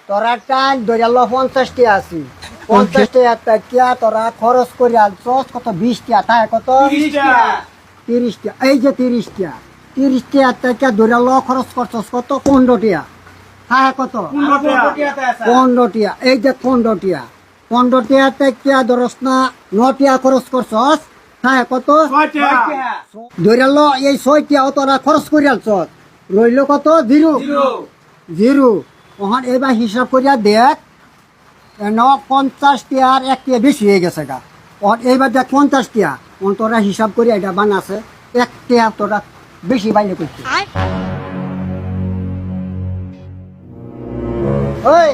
তোরা টান ধরে 50টি আছি 50টি টাকা তোরা খরচ করে আনছস কত 20টা থাকে কত 30টা এই যে 30টা 30টা টাকা ধরে খরচ করছস কত 15টা হ্যাঁ কত 15টা এই যে 15টা 15টা টাকা ধরস না 9টা খরচ করছস হ্যাঁ কত ধরে এই 6টা তোরা খরচ করে আনছস রইল কত জিরো জিরো ওখান এবার হিসাব করিয়া দেখ 50টি আর 1টা বেশি হয়ে গেছে গা ওখান এইবার দেখ 50টা তোরা হিসাব করি এটা বানাছে 1টা তোরা বেশি বাইরে করছে ওই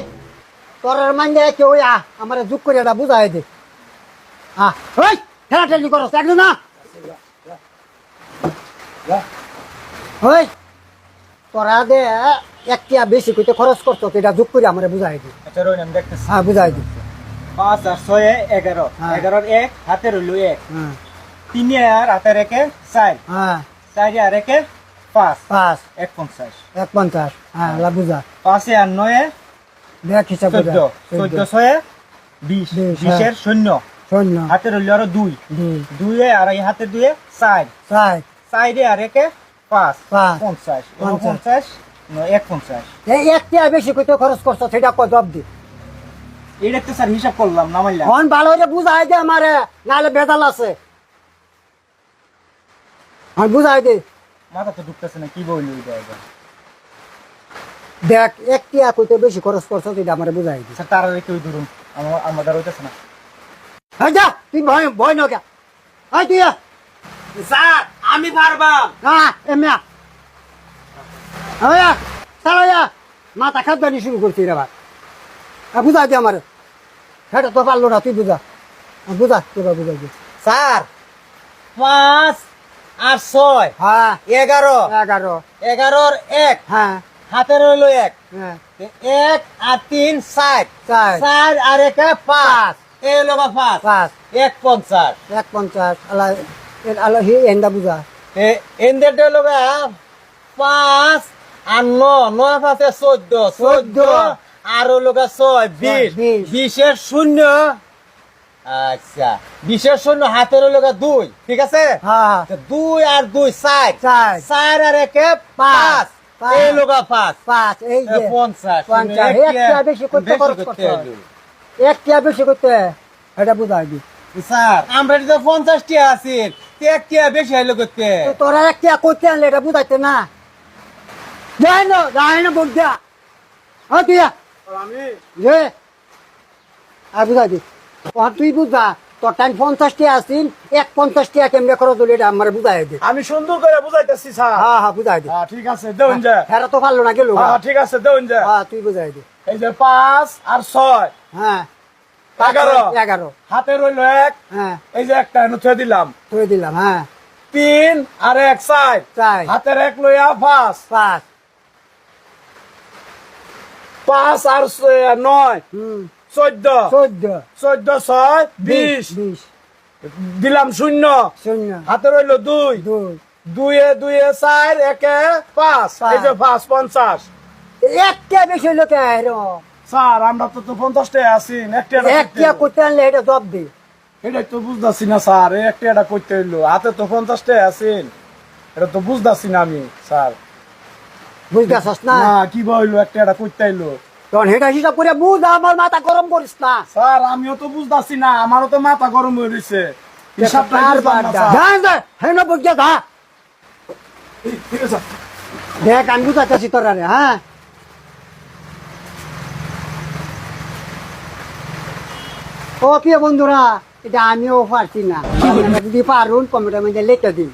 তোরার মানে কেউ আমার যোগ করে এটা বুঝাই দে ওই ঠেলাঠেলি করছ একদম না ওই তোরা দে 1টা বেশি কইতে খরচ করছো এটা যোগ করে আমারে বুঝাই দি আচ্ছা রইন আমি দেখতেছি হ্যাঁ বুঝাই দি 5 আর 6 11 11 1 হাতে রইল 1 হ্যাঁ 3 আর হাতে রেখে 4 হ্যাঁ 4 আর রেখে 5 5 150 150 হ্যাঁ লা বুঝা 5 আর 9 দেখ হিসাব করে 14 6 20 20 এর শূন্য শূন্য হাতে রইল আর 2 দুই 2 আর এই হাতে 2 4 চার 4 আর রেখে 5 পাঁচ 50 50 50 150 এই 1টা বেশি কইতে খরচ করছো সেটা কত জব দি এটা তো স্যার হিসাব করলাম না মাইলা ফোন ভালো করে বুঝাই দে আমারে নালে বেদাল আছে আর বুঝাই দে মাথা তো ঢুকতেছে না কি বইল এটা এবার দেখ 1টা কইতে বেশি খরচ করছো সেটা আমারে বুঝাই দে স্যার তারা রেখে ধরুন আমাদের হইতেছে না এই যা তুই ভয় ভয় না কে এই তুই স্যার আমি পারবাম এময়া আয়া সারায়া মাথা খাদ্দানি শুরু করছি রে ভাই বুঝাই দে আমারে সেটা তো পারলো না তুই বুঝা বুঝা তোরা বুঝাই দে স্যার 5 আর 6 হ্যাঁ 11 11 11 1 হ্যাঁ হাতে রইল 1 হ্যাঁ 1 আর 3 7 চার 4 আর 1 5 এই লোক 5 পাঁচ 150 150 আলা আলা হি এন্ডা বুঝা এন্দের লোক 5 আর 9 9 5 14 14 আর লোক 6 20 20 এর শূন্য আচ্ছা 20 এর শূন্য হাতে রইল 2 ঠিক আছে হ্যাঁ 2 আর 2 4 চার 4 আর 1 5 এই লোক 5 পাঁচ এই যে 50 50 একটা বেশি করতে খরচ করতে একটা বেশি করতে এটা বুঝাই দি স্যার আমরা তো 50 টি আছি তে বেশি হইলো করতে তো তোরা একটা করতে আনলে এটা বুঝাইতে না যাই না বুঝ যা হ্যাঁ তুই আমি যে আর বুঝাই দি তুই বুঝা তোর টাইম 50টি আসিল 150 টাকা কেমনে খরচ হলো এটা আমার বুঝাই দে আমি সুন্দর করে বুঝাইতেছি স্যার হ্যাঁ হ্যাঁ বুঝাই দে ঠিক আছে দেউন যা ফেরা তো পারলো না গেল ঠিক আছে দেউন যা হ্যাঁ তুই বুঝাই দে এই যে 5 আর 6 হ্যাঁ 11 11 হাতে রইল 1 হ্যাঁ এই যে একটা নুছে দিলাম তুই দিলাম হ্যাঁ 3 আর 1 4 চার হাতের 1 লইয়া 5 পাঁচ 5 আর 9 14 14 14 6 20 20 দিলাম শূন্য শূন্য হাতে রইল 2 দুই 2 এ 4 1 এ 5 এই যে 5 50 একটা বেশি হইলো কে স্যার আমরা তো 50 টাকা আছি একটা করতে আনলে এটা জব দে এটাই তো বুঝতেছি না স্যার এই একটা করতে হইলো হাতে তো 50 টাকা আছেন এটা তো বুঝতেছি না আমি স্যার বুঝতেছস না না কি বইলো একটা করতে হইলো তখন হেটা হিসাব করে বুঝ আমার মাথা গরম করিস না স্যার আমিও তো বুঝতেছি না আমারও তো মাথা গরম হয়ে রয়েছে হিসাবটা বুঝলাম না, স্যার। হেন বুঝে ধা ঠিক আছে দেখ আমি বুঝাতেছি তোরা রে হ্যাঁ ও প্রিয় বন্ধুরা এটা আমিও পারছি না যদি পারুন কমেন্টের মধ্যে লিখে দিন